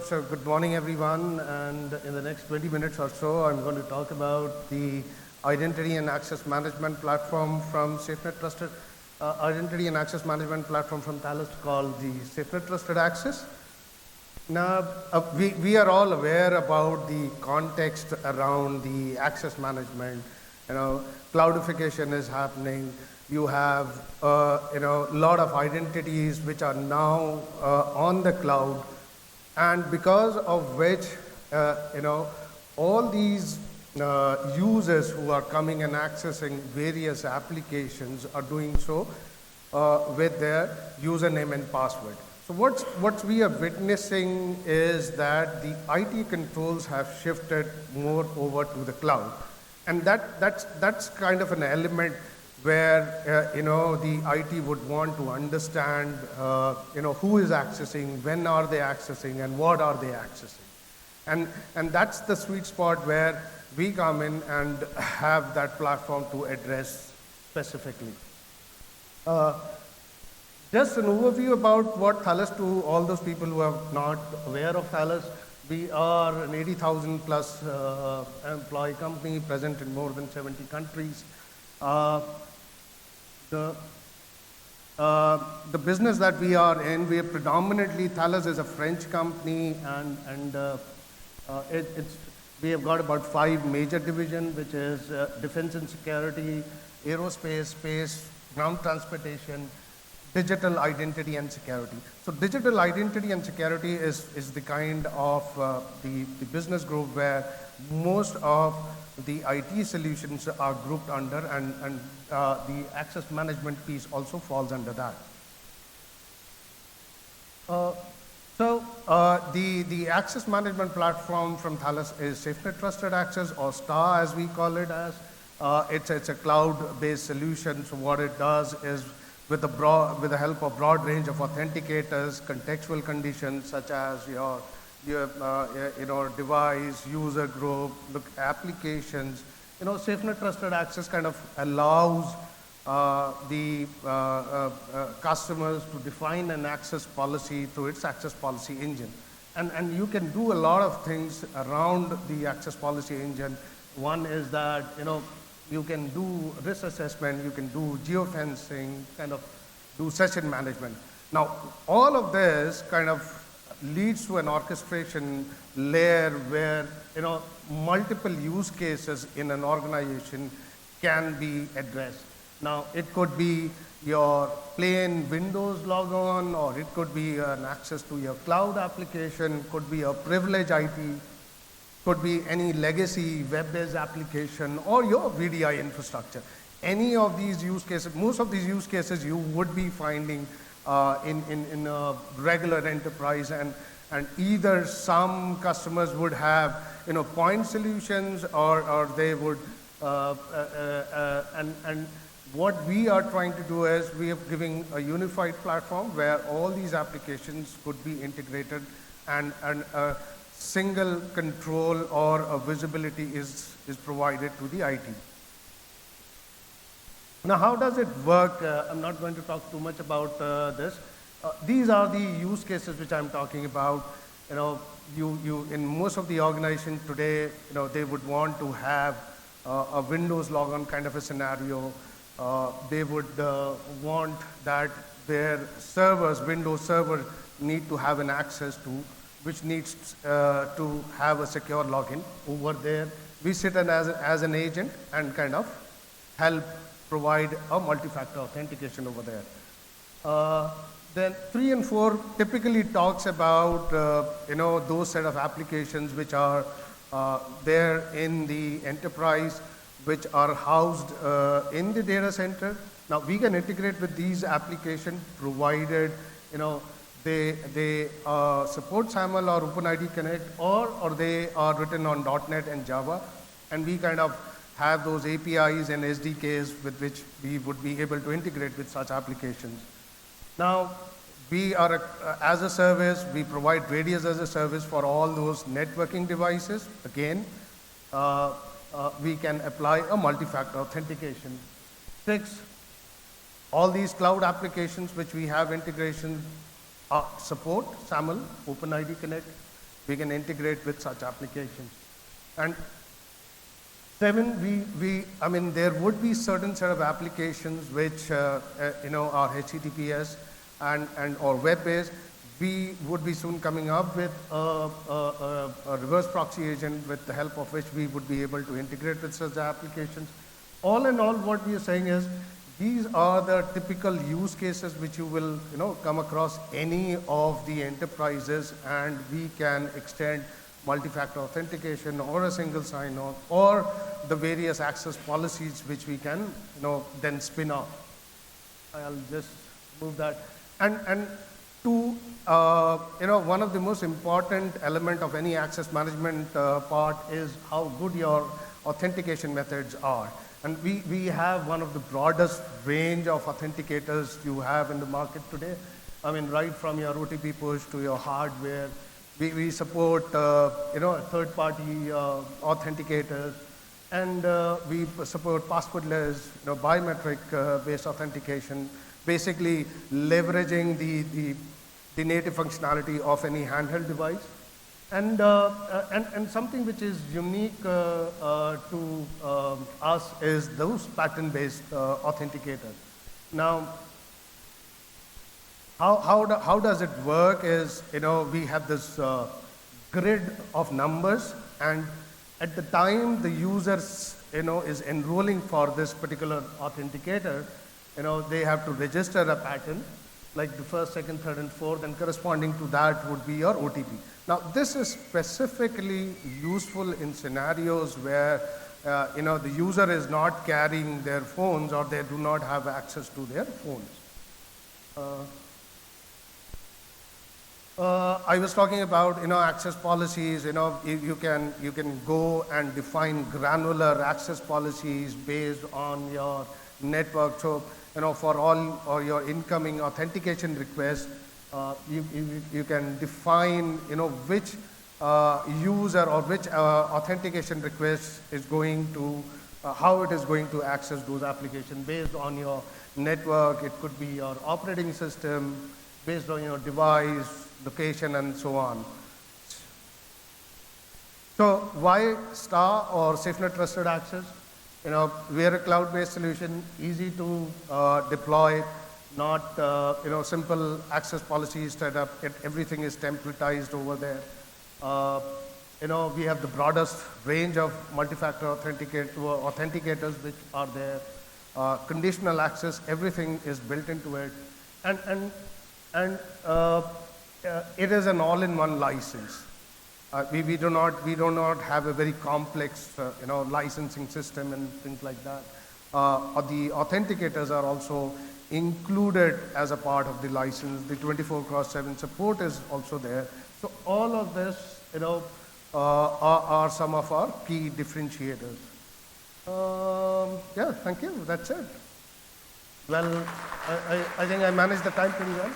So good morning, everyone. And in the next 20 minutes or so, I'm going to talk about the identity and access management platform from SafeNet Trusted, identity and access management platform from Thales called the SafeNet Trusted Access. Now, we are all aware about the context around the access management. Cloudification is happening. You have, a lot of identities which are now on the cloud, and because of which, all these users who are coming and accessing various applications are doing so with their username and password. So what we are witnessing is that the IT controls have shifted more over to the cloud, and that's kind of an element where the IT would want to understand who is accessing, when are they accessing, and what are they accessing, and that's the sweet spot where we come in and have that platform to address specifically. Just an overview about what Thales, to all those people who are not aware of Thales. We are an 80,000 plus employee company present in more than 70 countries. The business that we are in, we are predominantly, Thales is a French company, and we have got about 5 major divisions, which is defense and security, aerospace, space, ground transportation, digital identity and security. So digital identity and security is the kind of the business group where most of the IT solutions are grouped under, and the access management piece also falls under that. The access management platform from Thales is SafeNet Trusted Access, or STAR as we call it as. It's a cloud-based solution. So what it does is, with the help of broad range of authenticators, contextual conditions such as your device, user group, applications, SafeNet Trusted Access kind of allows the customers to define an access policy through its access policy engine. And you can do a lot of things around the access policy engine. One is that, you can do risk assessment, you can do geofencing, kind of do session management. Now, all of this kind of leads to an orchestration layer where, multiple use cases in an organization can be addressed. Now, it could be your plain Windows logon, or it could be an access to your cloud application, could be a privilege IP, could be any legacy web-based application, or your VDI infrastructure. Any of these use cases, most of these use cases you would be finding in a regular enterprise, and either some customers would have point solutions, or they would and what we are trying to do is, we are giving a unified platform where all these applications could be integrated, and a single control or a visibility is provided to the IT. Now, how does it work? I'm not going to talk too much about this. These are the use cases which I'm talking about. You in most of the organizations today, they would want to have a Windows logon kind of a scenario. They would want that their servers, Windows server, need to have an access to, which needs to have a secure login over there. We sit in as an agent and kind of help provide a multi-factor authentication over there. Then 3 and 4 typically talks about those set of applications which are there in the enterprise, which are housed in the data center. Now, we can integrate with these applications provided they support SAML or OpenID Connect, or they are written on .NET and Java, and we kind of have those APIs and SDKs with which we would be able to integrate with such applications. Now, we are as a service, we provide Radius as a service for all those networking devices. Again, we can apply a multi-factor authentication. 6, all these cloud applications which we have integration support SAML, OpenID Connect, we can integrate with such applications. And 7, I mean, there would be certain set of applications which, are HTTPS and or web-based. We would be soon coming up with a reverse proxy agent with the help of which we would be able to integrate with such applications. All in all, what we are saying is these are the typical use cases which you will, come across any of the enterprises, and we can extend multi-factor authentication or a single sign-on or the various access policies which we can, then spin off. I'll just move that. And to, one of the most important element of any access management part is how good your authentication methods are. And we have one of the broadest range of authenticators you have in the market today. I mean, right from your OTP push to your hardware. We support, third-party authenticators, and we support passwordless, biometric-based authentication, basically leveraging the native functionality of any handheld device. And something which is unique to us is those pattern-based authenticators. Now, how does it work is, we have this grid of numbers, and at the time the user, is enrolling for this particular authenticator, they have to register a pattern, like the first, second, third, and fourth, and corresponding to that would be your OTP. Now, this is specifically useful in scenarios where, the user is not carrying their phones or they do not have access to their phones. I was talking about, access policies. You can go and define granular access policies based on your network. So, for all or your incoming authentication requests, you can define, which user or which authentication request is going to, how it is going to access those applications based on your network. It could be your operating system, based on your device, location, and so on. So why STAR or SafeNet Trusted Access? We are a cloud-based solution, easy to deploy, not simple access policies set up. Everything is templatized over there. We have the broadest range of multi-factor authenticators which are there. Conditional access, everything is built into it, and it is an all-in-one license. We do not have a very complex licensing system and things like that. The authenticators are also included as a part of the license. The 24/7 support is also there. So all of this are some of our key differentiators. Yeah, thank you. That's it. Well, I think I managed the time pretty well.